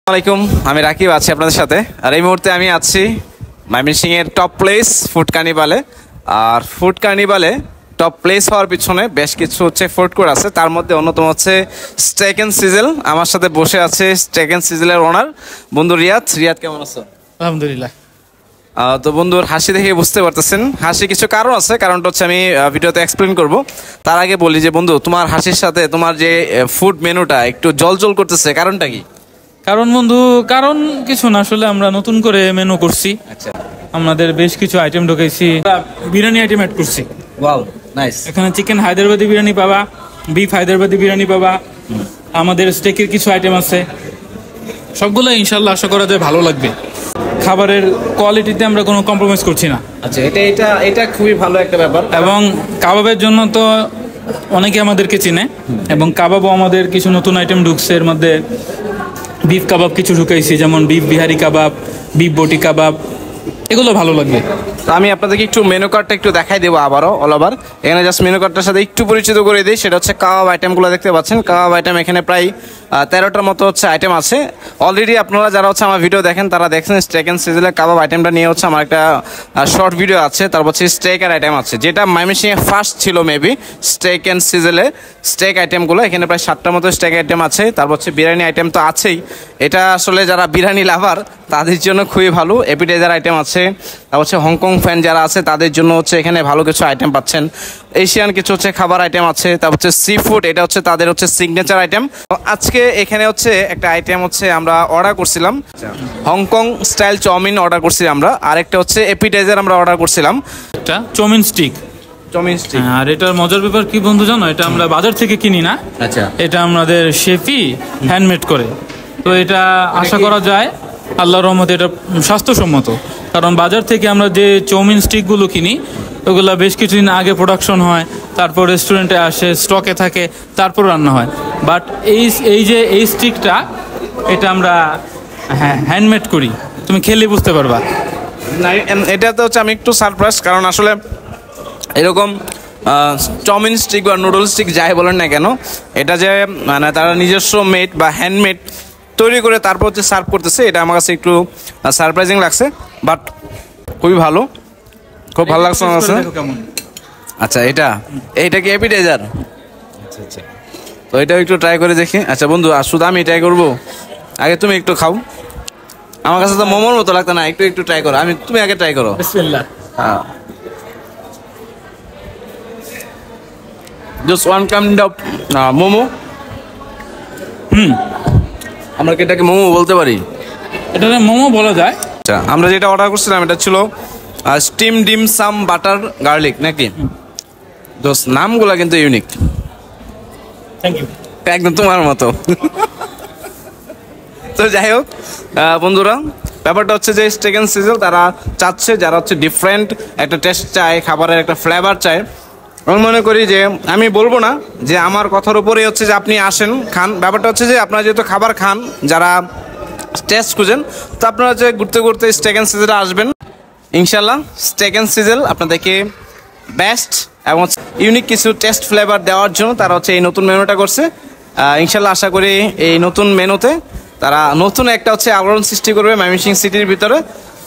আসসালামাইকুম, আমি রাকিব আছি আপনাদের সাথে। আর এই মুহূর্তে আমি আছি ময়মনসিংহের টপ প্লেস ফুড কার্নিভালে। আর ফুড কার্নিভালে টপ প্লেস হওয়ার পিছনে বেশ কিছু ফুড কোর্ট আছে, তার মধ্যে অন্যতম হচ্ছে স্টেক এন্ড সিজেল। আমার সাথে বসে আছে স্টেক এন্ড সিজেলের ওনার বন্ধু রিয়াদ। রিয়াদ, কেমন আছো? আলহামদুলিল্লাহ। তো বন্ধুর হাসি দেখে বুঝতে পারতেছেন, হাসি কিছু কারণ আছে, কারণটা হচ্ছে আমি ভিডিওতে এক্সপ্লেন করব। তার আগে বলি যে বন্ধু, তোমার হাসির সাথে তোমার যে ফুড মেনুটা একটু জল করতেছে, কারণটা কি? কারণ কিছু না, আসলে আমরা নতুন করে মেনু করছি। আচ্ছা, আমাদের বেশ কিছু আইটেম ঢুকাইছি, বিরিয়ানি আইটেম অ্যাড করছি। Wow, nice. এখানে চিকেন হায়দ্রাবাদি বিরিয়ানি পাবা, বিফ হায়দ্রাবাদি বিরিয়ানি পাবা, আমাদের স্টেকের কিছু আইটেম আছে। সবগুলো ইনশাল্লাহ আশা করা যায় ভালো লাগবে। খাবারের কোয়ালিটিতে আমরা কোনো কম্প্রোমাইজ করছি না। আচ্ছা, এটা খুবই ভালো একটা ব্যাপার। এবং কাবাবের জন্য তো অনেকে আমাদেরকে চিনে, এবং কাবাবও আমাদের কিছু নতুন আইটেম ঢুকছে। এর মধ্যে বিফ কাবাব কিছু ঢুকাইছি, যেমন বিফ বিহারি কাবাব, বিফ বটি কাবাব, এগুলো ভালো লাগবে। তো আমি আপনাদেরকে একটু মেনু কার্ডটা একটু দেখাই দেবো আবারও অল ওভার। এখানে জাস্ট মেনু কার্ডটার সাথে একটু পরিচিত করে দিই। সেটা হচ্ছে কাবাব আইটেমগুলো দেখতে পাচ্ছেন। কাবাব আইটেম এখানে প্রায় 13টার মতো আইটেম আছে। অলরেডি আপনারা যারা আমার ভিডিও দেখেন তারা দেখছেন স্টেক অ্যান্ড সিজেলের কাবাব আইটেমটা নিয়ে আমার একটা শর্ট ভিডিও আছে। তারপর স্টেকের আইটেম আছে, যেটা ময়মনসিংহে ফার্স্ট ছিল মেবি স্টেক অ্যান্ড সিজেলে স্টেক আইটেমগুলো। এখানে প্রায় 7টার মতো স্টেক আইটেম আছে। তারপর বিরিয়ানি আইটেম তো আছেই। এটা আসলে যারা বিরিয়ানি লাভার তাদের জন্য খুবই ভালো। অ্যাপিটাইজার আইটেম আছে। তারপর হংকং ফ্যান যারা আছে তাদের জন্য এখানে ভালো কিছু আইটেম পাচ্ছেন। এশিয়ান কিছু খাবার আইটেম আছে। তারপর সি ফুড, এটা তাদের সিগনেচার আইটেম। আজকে এখানে একটা আইটেম আমরা অর্ডার করছিলাম, হংকং স্টাইল চাউমিন অর্ডার করছিলাম আমরা। আরেকটা অ্যাপিটাইজার আমরা অর্ডার করছিলাম, একটা চাউমিন স্টিক। আর এটার মজার ব্যাপার কি বন্ধু জানো, এটা আমরা বাজার থেকে কিনি না। আচ্ছা, এটা আমাদের শেফই হ্যান্ডমেড করে। তো এটা আশা করা যায় আল্লাহর রহমতে এটা স্বাস্থ্যসম্মত। কারণ বাজার থেকে আমরা যে চাউমিন স্টিকগুলো কিনি ওগুলো বেশ কিছুদিন আগে প্রোডাকশন হয়, তারপর রেস্টুরেন্টে আসে, স্টকে থাকে, তারপর রান্না হয়। বাট এই স্টিকটা এটা আমরা হ্যান্ডমেড করি, তুমি খেলে বুঝতে পারবা। না, এটাতে আমি একটু সারপ্রাইজ, কারণ আসলে এরকম চাউমিন স্টিক বা নুডল স্টিক যাই বলেন না কেন, এটা যে মানে তারা নিজস্ব মেড বা হ্যান্ডমেড তৈরি করে তারপর সার্ভ করতেছে, এটা আমার কাছে একটু সারপ্রাইজিং লাগছে। বাট খুবই ভালো, খুব ভালো লাগছে আমার কাছে। আচ্ছা, এইটা কি অ্যাপিটাইজার? আচ্ছা, তো এটাও একটু ট্রাই করে দেখি। আচ্ছা বন্ধু, আর শুধু আমি ট্রাই করবো? আগে তুমি একটু খাও। আমার কাছে তো মোমোর মতো লাগতো না, একটু ট্রাই করো। তুমি আগে ট্রাই করো। বিসমিল্লাহ। হ্যাঁ, just one kind of momo. আমরা কি এটাকে মোমো বলতে পারি? এটাকে মোমো বলা যায়। আচ্ছা, আমরা যেটা অর্ডার করছিলাম এটা ছিল স্টিম ডিম সাম বাটার গার্লিক নাকি? দোস্ত, নামগুলা কিন্তু ইউনিক। Thank you. একদম তোমার মতো। তো যাই হোক বন্ধুরা, ব্যাপারটা যে স্টেক অ্যান্ড সিজেল তারা চাচ্ছে যারা ডিফারেন্ট একটা টেস্ট চায়, খাবারের একটা ফ্লেভার চায়। আমি মনে করি যে আমি বলবো না যে আমার কথার উপরেই যে আপনি আসেন খান। ব্যাপারটা যে আপনারা যেহেতু খাবার খান, যারা টেস্ট খুঁজেন, তো আপনারা ঘুরতে ঘুরতে স্টেক অ্যান্ড সিজেলে আসবেন। ইনশাল্লাহ স্টেক অ্যান্ড সিজেল আপনাদেরকে বেস্ট এবং ইউনিক কিছু টেস্ট ফ্লেভার দেওয়ার জন্য তারা এই নতুন মেনুটা করছে। ইনশাল্লাহ আশা করি এই নতুন মেনুতে তারা নতুন একটা আলোড়ন সৃষ্টি করবে ময়মনসিংহ সিটির ভিতরে।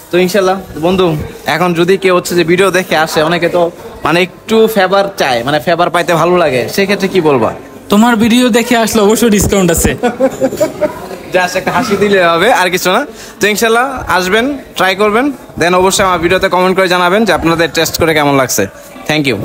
তো ইনশাল্লাহ বন্ধু, এখন যদি কেউ যে ভিডিও দেখে আসে, অনেকে তো মানে একটু ফেভার চায়, মানে ফেভার পাইতে ভালো লাগে, সেক্ষেত্রে কি বলবা? তোমার ভিডিও দেখে আসলে অবশ্যই ডিসকাউন্ট আছে। জাস্ট একটা হাসি দিলে হবে, আর কিছু না। তো ইনশাল্লাহ আসবেন, ট্রাই করবেন, দেন অবশ্যই আমার ভিডিওতে কমেন্ট করে জানাবেন যে আপনাদের টেস্ট করে কেমন লাগছে। Thank you.